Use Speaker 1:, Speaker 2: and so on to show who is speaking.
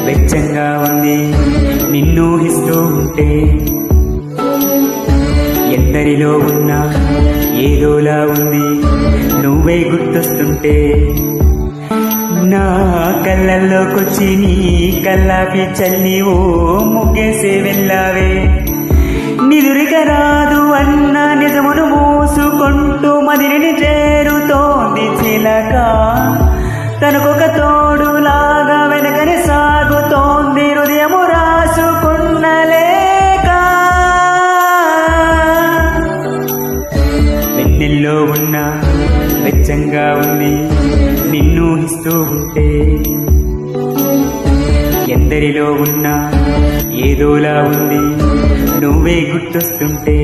Speaker 1: వెచ్చంగా ఉంది నిన్ను హిస్తూ ఉంటే, ఎందరిలో ఉన్నా ఏదోలా ఉంది నువ్వే గుర్తొస్తుంటే, నా కళ్ళల్లోకొచ్చి నీ కల్లాపి చల్లి ఓ ముగ్గేసే వెళ్ళావే. నిదురిక రాదు అన్న నిజమును మూసుకుంటూ మదిని చేరుతోంది చిలక, తనకొక తోడులాగా వెనకని సాగుతోంది హృదయము రాసుకున్న లేక. వెన్నెల్లో ఉన్న వెచ్చంగా ఉంది నిన్ను హిస్తూ ఉంటే, ఎందరిలో ఉన్నా ఏదోలా ఉంది నువ్వే గుర్తొస్తుంటే.